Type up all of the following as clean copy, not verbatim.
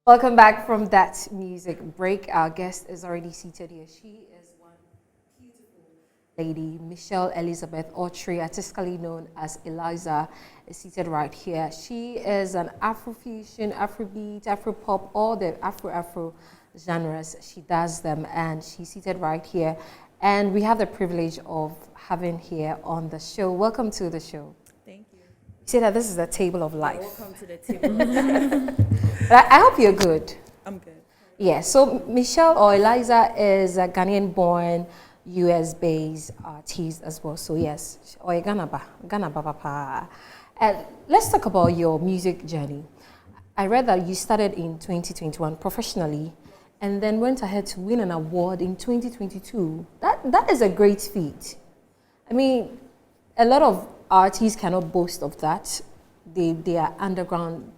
Welcome back from that music break. Our guest is already seated here. She is one beautiful lady, Michelle Elizabeth Autry, artistically known as ELIZHA, is seated right here. She is an Afrofusion, Afrobeat, Afropop, all the Afro genres. She does them, and she's seated right here. And we have the privilege of having here on the show. Welcome to the show. Thank you. You say that this is the table of life. Welcome to the table. But I hope you're good. I'm good. Yeah, so Michelle or ELIZHA is a Ghanaian-born, US-based artist as well. So yes, or Ghana Papa. And let's talk about your music journey. I read that you started in 2021 professionally, and then went ahead to win an award in 2022. That is a great feat. I mean, a lot of artists cannot boast of that. They are underground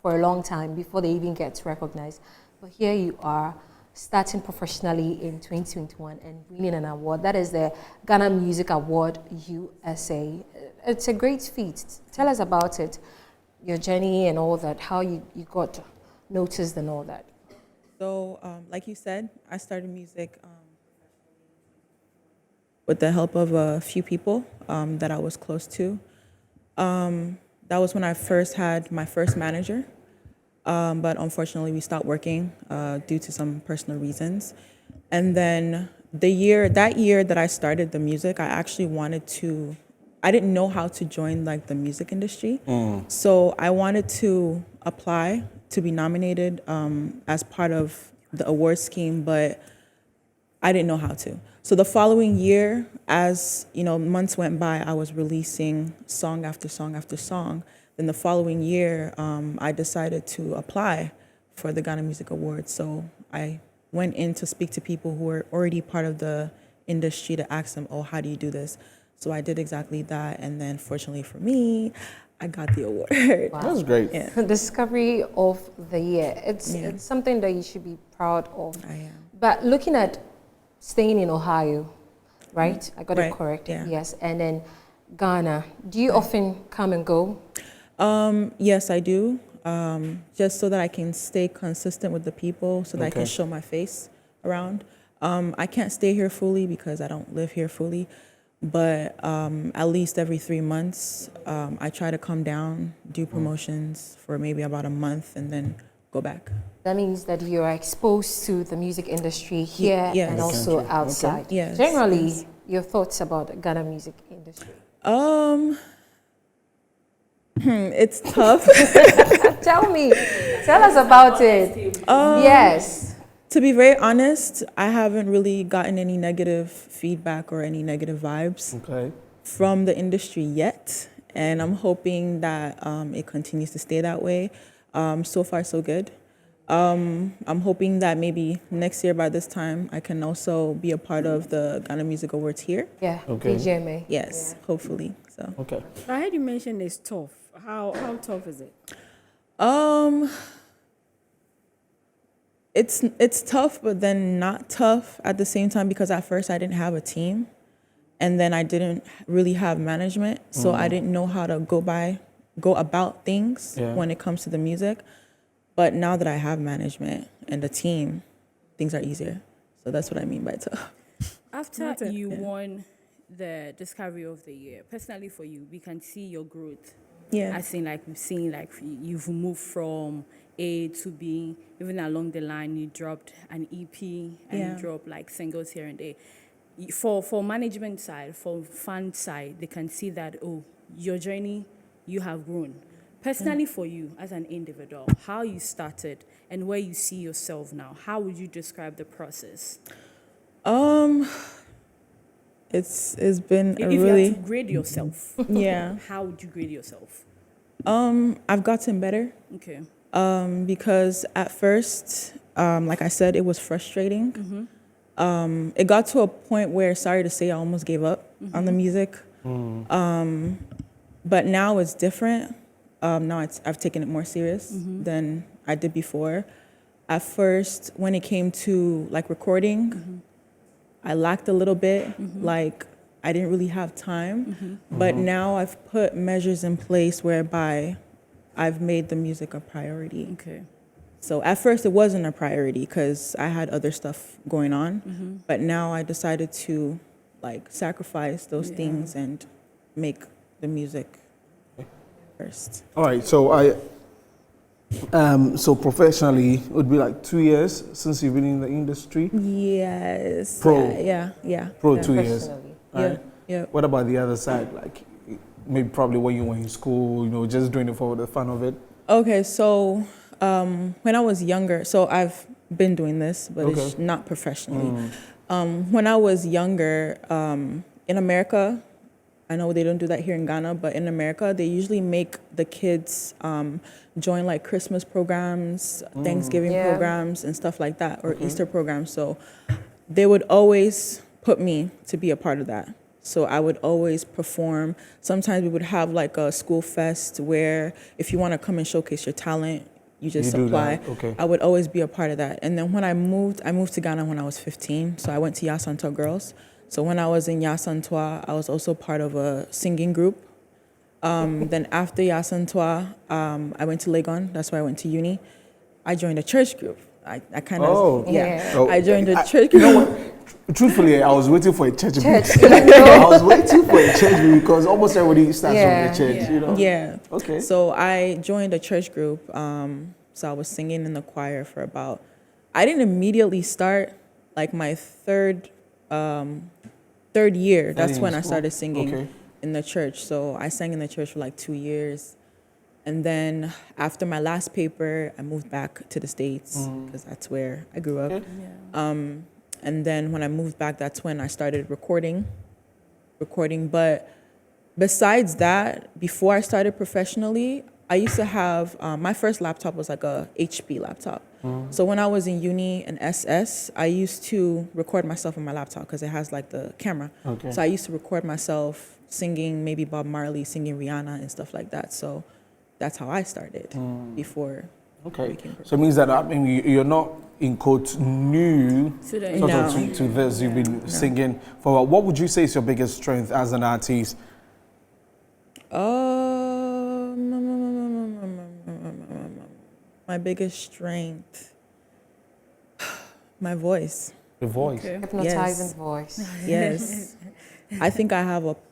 for a long time before they even get recognized. But here you are, starting professionally in 2021 and winning an award. That is the Ghana Music Award USA. It's a great feat. Tell us about it, your journey and all that, how you got noticed and all that. So, like you said, I started music with the help of a few people that I was close to. That was when I first had my first manager, but unfortunately we stopped working due to some personal reasons. And then that year that I started the music, I didn't know how to join like the music industry. So I wanted to apply to be nominated as part of the award scheme, but I didn't know how to. So the following year, as months went by, I was releasing song after song after song. Then the following year, I decided to apply for the Ghana Music Awards. So I went in to speak to people who were already part of the industry to ask them, how do you do this? So I did exactly that. And then fortunately for me, I got the award. Wow. That was great. Yeah. Discovery of the year. It's something that you should be proud of. I am. But looking at staying in Ohio, right? I got it Right, correct. yeah. Yes. And then Ghana. Do you often come and go? Yes, I do. Just so that I can stay consistent with the people, so that I can Okay. show my face around. I can't stay here fully because I don't live here fully, but at least every 3 months, I try to come down, do promotions for maybe about a month, and then go back. That means that you are exposed to the music indry here yes. and The also country. outside. Okay. Yes, Generally, yes. your thoughts about the Ghana music industry. It's tough. Tell us about it. Yes. To be very honest, I haven't really gotten any negative feedback or any negative vibes Okay. from the industry yet, and I'm hoping that it continues to stay that way. So far, so good. I'm hoping that maybe next year by this time, I can also be a part of the Ghana Music Awards here. Yeah. Okay. DJMA. Yes, hopefully. So, Okay. I heard you mention it's tough. How tough is it? it's tough, but then not tough at the same time, because at first I didn't have a team, and then I didn't really have management, so I didn't know how to go about things Yeah. when it comes to the music. But now that I have management and a team, things are easier. So that's what I mean by tough. After you won the Discovery of the Year, personally for you, we can see your growth. Yeah. As in, like, we've seen, like, you've moved from A to B. Even along the line, you dropped an EP and Yeah. you dropped, like, singles here and there. For management side, for fan side, they can see that, your journey, you have grown. Personally for you, as an individual, how you started and where you see yourself now, how would you describe the process? It's been If a you really had to grade yourself, yeah. how would you grade yourself? I've gotten better. Okay. Because at first, like I said, it was frustrating. It got to a point where, sorry to say, I almost gave up on the music. But now it's different. Now I've taken it more serious than I did before. At first, when it came to like recording, I lacked a little bit. Like I didn't really have time. But now I've put measures in place whereby I've made the music a priority. Okay. So at first it wasn't a priority because I had other stuff going on, but now I decided to like sacrifice those things and make the music first. All right, so professionally, it would be like 2 years since you've been in the industry. Yes. Pro. Yeah. Pro 2 years. Professionally. Right? Yeah. What about the other side? Like maybe probably when you were in school, just doing it for the fun of it. Okay, so when I was younger, so I've been doing this, but it's not professionally. When I was younger, in America, I know they don't do that here in Ghana, but in America, they usually make the kids join like Christmas programs, Thanksgiving programs, and stuff like that, or Easter programs. So they would always put me to be a part of that. So I would always perform. Sometimes we would have like a school fest where if you want to come and showcase your talent, you just apply. Okay. I would always be a part of that. And then when I moved to Ghana when I was 15. So I went to Yasantwa Girls. So when I was in Yasantwa, I was also part of a singing group. Then after Yasantwa, I went to Legon. That's why I went to uni. I joined a church group. I kind of, I joined a church group. You know what? Truthfully, I was waiting for a church group. I was waiting for a church group because almost everybody starts from the church, Yeah. Okay. So I joined a church group. So I was singing in the choir for I didn't immediately start, like my third year. That's when I started singing in the church. So I sang in the church for like 2 years. And then after my last paper, I moved back to the States because that's where I grew up. And then when I moved back, that's when I started recording. But besides that, before I started professionally, I used to have, my first laptop was like a HP laptop. So when I was in uni and SS, I used to record myself on my laptop because it has like the camera. So I used to record myself singing maybe Bob Marley, singing Rihanna and stuff like that. So that's how I started before. Okay. So it means that you're not in quotes new to this. You've been singing for a while. What would you say is your biggest strength as an artist? My biggest strength, my voice. The voice. Okay. Hypnotizing voice. Yes. I think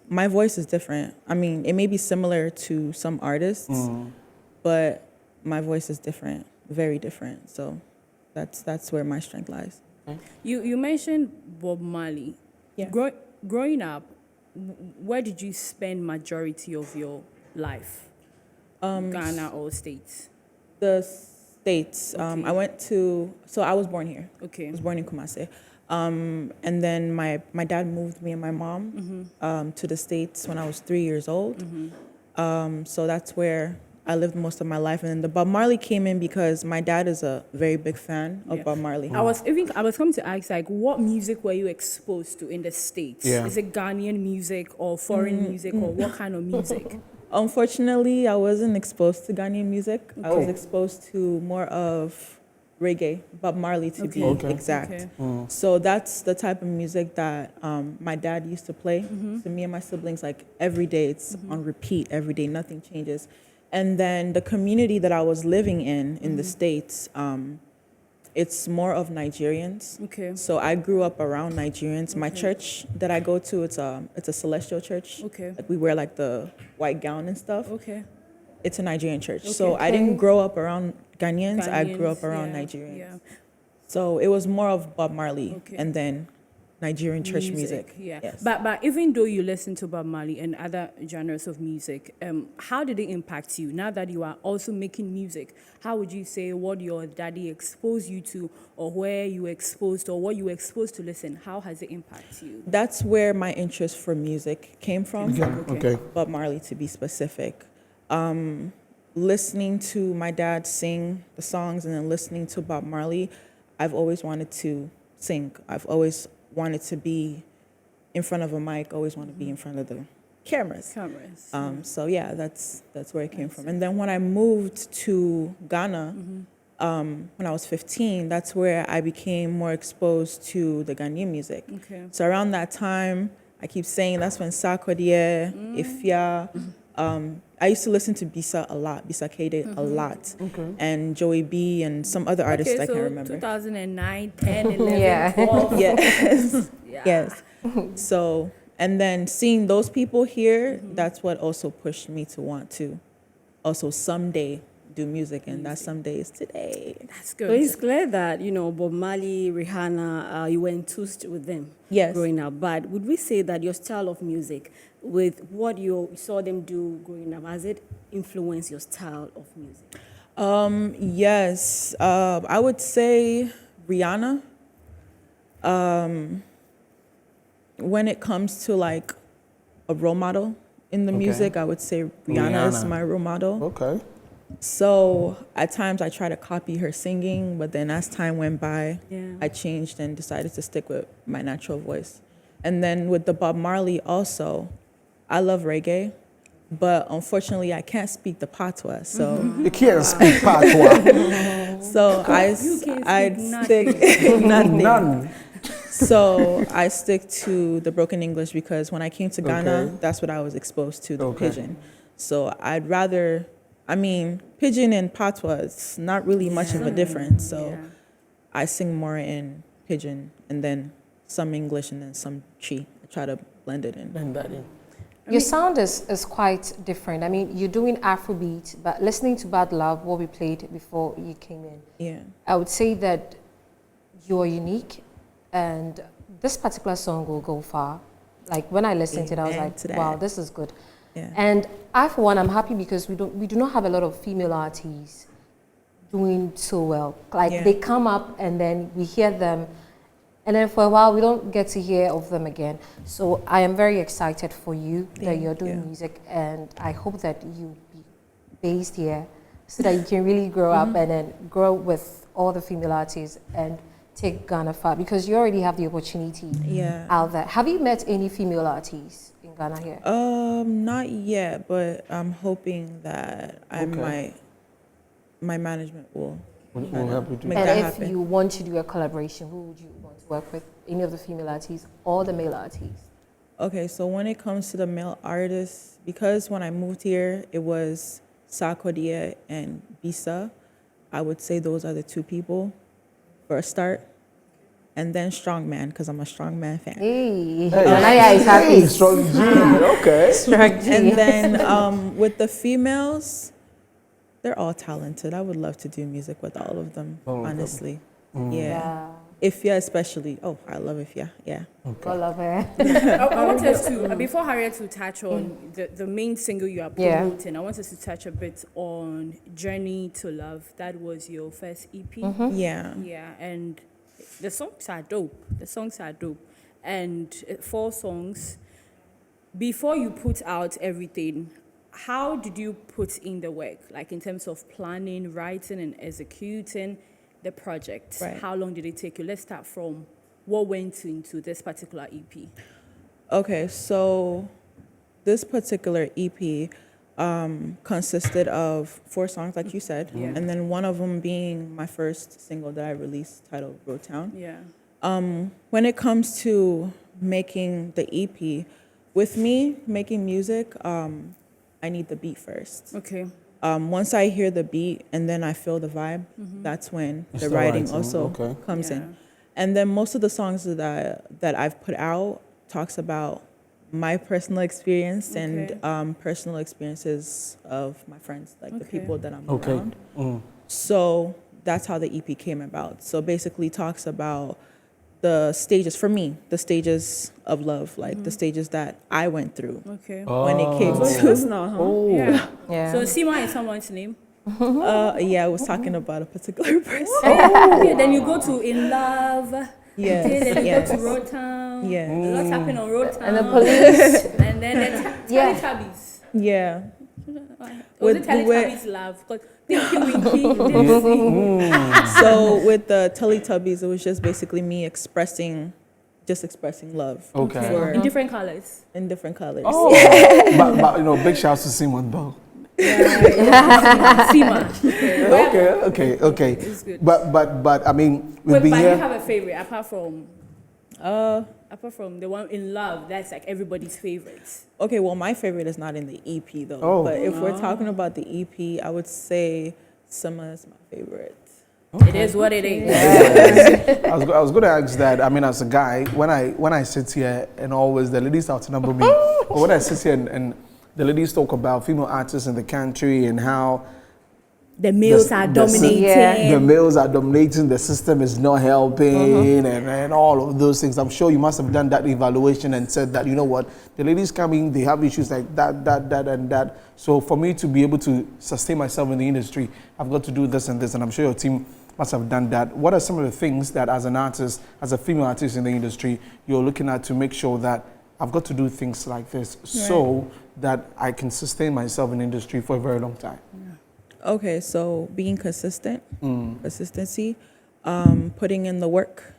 my voice is different. I mean, it may be similar to some artists, but my voice is different, very different. So that's where my strength lies. You mentioned Bob Marley. Yeah. Growing up, where did you spend majority of your life? Ghana or States? The States. I was born here. Okay. I was born in Kumasi. And then my dad moved me and my mom to the States when I was 3 years old. So that's where I lived most of my life. And then the Bob Marley came in because my dad is a very big fan of Bob Marley. I was coming to ask, like, what music were you exposed to in the States? Yeah. Is it Ghanaian music or foreign music or what kind of music? Unfortunately, I wasn't exposed to Ghanaian music. I was exposed to more of reggae, Bob Marley to be exact. Okay. So that's the type of music that my dad used to play. So me and my siblings, like every day, it's on repeat every day, nothing changes. And then the community that I was living in the States, it's more of Nigerians. Okay. So I grew up around Nigerians. My church that I go to, it's a celestial church. Okay. Like we wear like the white gown and stuff. Okay. It's a Nigerian church. So I didn't grow up around Ghanaians. I grew up around Nigerians. Yeah. So it was more of Bob Marley and then Nigerian church music. Yeah. Yes. But even though you listen to Bob Marley and other genres of music, how did it impact you? Now that you are also making music, how would you say what your daddy exposed you to, or where you were exposed, or what you were exposed to listen? How has it impacted you? That's where my interest for music came from. Okay. Bob Marley, to be specific. Listening to my dad sing the songs and then listening to Bob Marley, I've always wanted to sing. I've always wanted to be in front of a mic, always want to be in front of the cameras. So yeah, that's where it came from. And then when I moved to Ghana, when I was 15, that's where I became more exposed to the Ghanaian music. Okay. So around that time, I keep saying that's when Sarkodie, Ifya, I used to listen to Bisa a lot, Bisa Kade a lot, and Joey B and some other artists I can't remember. 2009, 10, 11, Yeah. 12. Yes, Yeah. yes. So, and then seeing those people here, that's what also pushed me to want to also someday do music, and that someday is today. That's So good. it's clear that, Bob Marley, Rihanna, you were enthused with them Yes. growing up. But would we say that your style of music, with what you saw them do growing up, has it influenced your style of music? Yes, I would say Rihanna. When it comes to like a role model in the music, I would say Rihanna is my role model. Okay. So at times I try to copy her singing, but then as time went by, Yeah. I changed and decided to stick with my natural voice. And then with the Bob Marley also, I love reggae, but unfortunately I can't speak the patois. So You can't speak patois. so You can't I'd speak stick nothing. None. So I stick to the broken English because when I came to Ghana, Okay. that's what I was exposed to, the Okay. pidgin. So I'd rather, pidgin and patois, it's not really much of a difference. So Yeah. I sing more in pidgin and then some English and then some Chi. I try to blend it in. Your sound is quite different. I mean, you're doing Afrobeat, but listening to Bad Love, what we played before you came in, Yeah. I would say that you're unique, and this particular song will go far. Like when I listened to it, I was Amen like, to that. wow, this is good. Yeah. And I, for one, I'm happy because we do not have a lot of female artists doing so well. Like Yeah. they come up and then we hear them, and then for a while we don't get to hear of them again. So I am very excited for you that Thank you're doing you. music, and I hope that you be based here so that you can really grow up and then grow with all the female artists and take Ghana far, because you already have the opportunity Yeah. out there. Have you met any female artists in Ghana here? Not yet, but I'm hoping that my management will We'll help you do make And that if happen. you want to do a collaboration, who would you want to work with? Any of the female artists or the male artists? Okay, so when it comes to the male artists, because when I moved here, it was Sarkodie and Bisa, I would say those are the two people for a start. And then Strongman, because I'm a Strongman fan. Hey, Hey. Naya is happy. Hey, strong G. Okay. And then with the females, they're all talented. I would love to do music with all of them, All of them. honestly. Mm. Yeah. Ifya especially. Oh, I love Ifya. Yeah. I love her. I want us to, before Harriet to touch on the main single you are Yeah. promoting, I want us to touch a bit on Journey to Love. That was your first EP. Yeah. Yeah, and the songs are dope. The songs are dope. And 4 songs. Before you put out everything, how did you put in the work? Like in terms of planning, writing, and executing the project? Right. How long did it take you? Let's start from what went into this particular EP. Okay, so this particular EP consisted of 4 songs, like you said, Yeah. and then one of them being my first single that I released, titled Road Town. Yeah. When it comes to making the EP, with me making music, I need the beat first. Okay. Once I hear the beat and then I feel the vibe, that's when It's the the writing writing, also okay. comes Yeah. in. And then most of the songs that I've put out talks about my personal experience Okay. and personal experiences of my friends, like the Okay. people that I'm Okay. around. Mm. So that's how the EP came about. So basically talks about the stages, for me, the stages of love, like the stages that I went through Okay. when it came So it's to, personal, huh? Oh. Yeah. Yeah. So Sima is someone's name. yeah, I was talking about a particular person. Okay, then you go to In Love. Yes, Okay, then you yes. go to Road Town. Yes. A lot happened on Road Town. And the police. And then the Yeah. Teletubbies. Yeah. Was With- it Teletubbies love? Because Tinky Winky, Dipsy. So with the Teletubbies, it was just basically me expressing love. Okay. For- In different colors. in different colors. Oh. but big shouts to Simon though. Sima. Okay. It's good. But I mean, we've Wait, been but you here. have a favorite apart from Apart from the one in Love, that's like everybody's favorites. Okay, well, my favorite is not in the EP though. Oh. But if we're talking about the EP, I would say Summer is my favorite. It is what it is. I was going to ask that. I mean, as a guy, when I sit here and always the ladies outnumber me, but when I sit here and the ladies talk about female artists in the country and how The males are dominating. the males are dominating, the system is not helping, and all of those things. I'm sure you must have done that evaluation and said that, you know what, the ladies coming, they have issues like that, and that. So for me to be able to sustain myself in the industry, I've got to do this and this, and I'm sure your team must have done that. What are some of the things that as an artist, as a female artist in the industry, you're looking at to make sure that I've got to do things like this so that I can sustain myself in the industry for a very long time? Okay, so being consistent, consistency, putting in the work,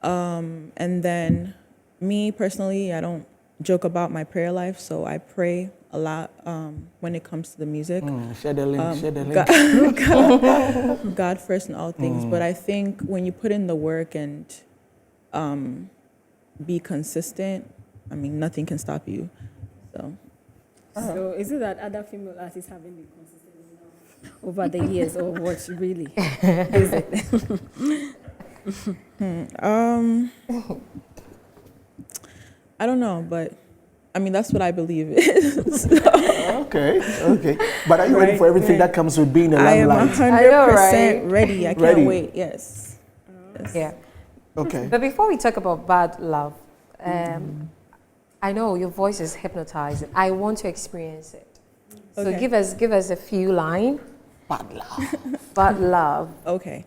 and then me personally, I don't joke about my prayer life, so I pray a lot when it comes to the music. Share the link, God first in all things, but I think when you put in the work and be consistent, I mean, nothing can stop you. So. So is it that other female artists haven't been consistent enough over the years, or what really is it? I don't know, but I mean, that's what I believe it is. Okay. But are you ready for everything that comes with being a I am limelight? 100% ready. I can't Ready. wait. Yes. Yeah. Okay. But before we talk about Bad Love, I know your voice is hypnotizing. I want to experience it. So Okay. give us a few lines. Bad love. Bad Love. Okay.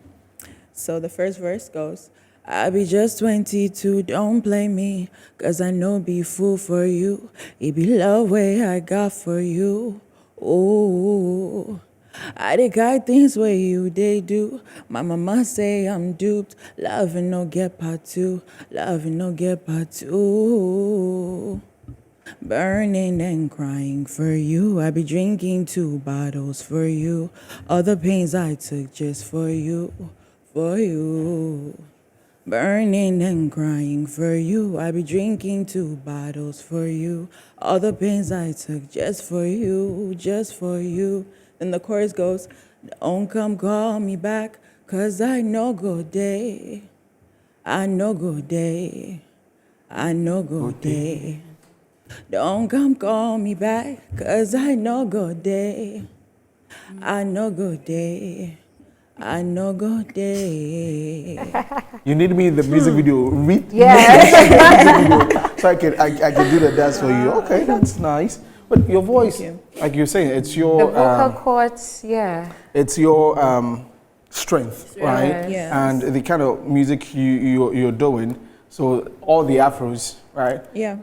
So the first verse goes, I be just 22, don't blame me, 'cause I know be fool for you. It be love way I got for you. Oh, I the guy things where you they do. My mama say I'm duped. Loving no get part two. Loving no get part two. Burning and crying for you. I be drinking 2 bottles for you. All the pains I took just for you, for you. Burning and crying for you. I be drinking 2 bottles for you. All the pains I took just for you, just for you. Then the chorus goes, don't come call me back, 'cause I know good day. I know good day. I know good day. Don't come call me back, 'cause I know good day. I know good day. I know good day. You need me in the music video. Yes. So I can do the dance for you. Okay, that's nice. But your voice, like you're saying, it's your The vocal cords, yeah. it's your strength, right? Yes. And the kind of music you're doing. So all the afros, right? Yeah.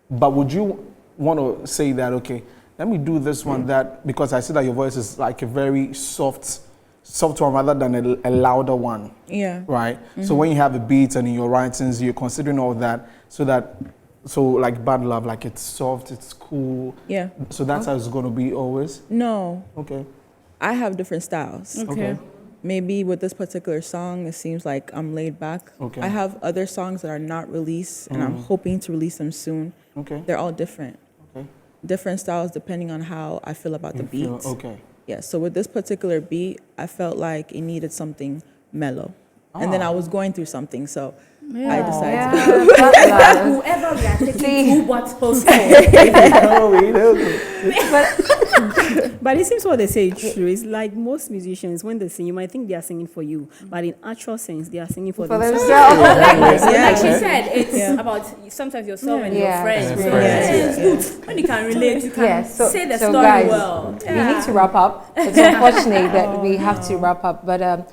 But would you want to say that, okay, let me do this one that, because I see that your voice is like a very soft one rather than a louder one. Yeah. Right? So when you have the beats and in your writings, you're considering all that so like Bad Love, like it's soft, it's cool. Yeah. So that's how it's going to be always? No, Okay. I have different styles. Okay. Maybe with this particular song, it seems like I'm laid back. Okay. I have other songs that are not released, and I'm hoping to release them soon. Okay. They're all different. Okay. Different styles depending on how I feel about the beat. Okay. Yeah, so with this particular beat, I felt like it needed something mellow. And then I was going through something, so I decided to Bad Love. Whoever we are taking to what's possible. But it seems what they say is true. It's like most musicians, when they sing, you might think they are singing for you, but in actual sense, they are singing for themselves. Like she said, it's about sometimes yourself and your friends. And So friends, it's good when you can relate, you can say the so story guys, well. we need to wrap up. It's unfortunate that we have to wrap up, but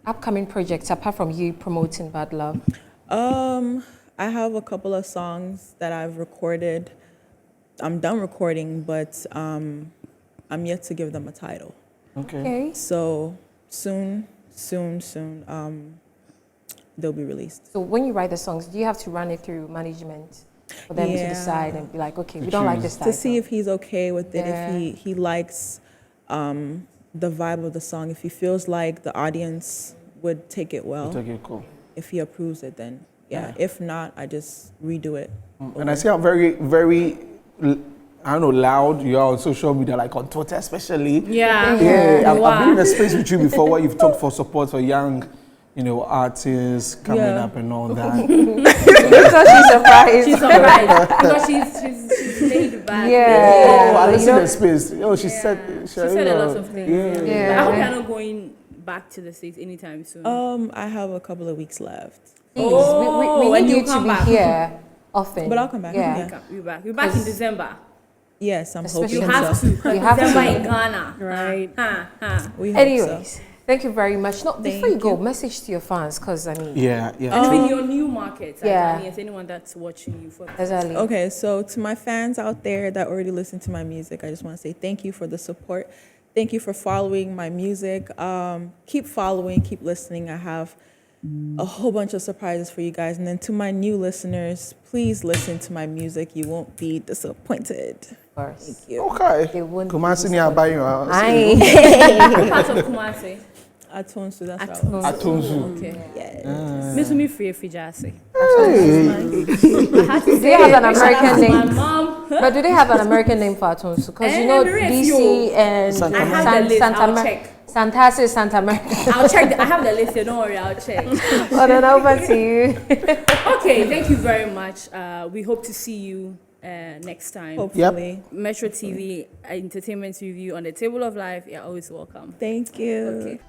upcoming projects apart from you promoting Bad Love. I have a couple of songs that I've recorded. I'm done recording, but I'm yet to give them a title. Okay. So soon, they'll be released. So when you write the songs, do you have to run it through management for them to decide and be like, okay, we don't like this title? To see if he's okay with it, Yeah. if he likes the vibe of the song, if he feels like the audience would take it well. Okay, cool. if he approves it, then yeah. If not, I just redo it. And I see how very, very, I don't know, loud you are on social media, like on Twitter especially. Yeah. Yeah, I've Wow. been in a space with you before where you've talked for support for young, artists coming up and all that. So she's surprised. She's surprised because she's laid back. Yeah. Oh, I you listened know- to the space. Oh, she said, She said a lot of things. Yeah. But I hope you're not going back to the States anytime soon. I have a couple of weeks left, Please, Oh, we when need you you to come be back. here often. but I'll come back. Yeah. Yeah. We're back in December. Yes, I'm Especially hoping You have so. to. You have December to. in Ghana. Right. We hope so. Anyways, thank you very much. No, before you Thank go, message to your fans, because I mean, Yeah. And even your new markets. Yeah. Yes, anyone that's watching you for exactly. Okay, so to my fans out there that already listen to my music, I just want to say thank you for the support. Thank you for following my music. Keep following, keep listening. I have a whole bunch of surprises for you guys. And then to my new listeners, please listen to my music. You won't be disappointed. Of course. Thank you. Okay. They won't Kumasi be ni abayi wa. Aye. part of Kumasi. Atonsu, that's what I was. Atonsu. Okay. Yeah. Miss me free Fijasi. Do they have an American My name? mom. But do they have an American name for Atonsu? Because you know There is DC and Santa I have the list. I'll check. Santasi, Santa America. I'll check. I have the list. Don't worry. I'll check. Well, then over to you. Okay. Thank you very much. We hope to see you next time. Hopefully. Metro TV Entertainment Review on the Table of Life. You're always welcome. Thank you. Okay.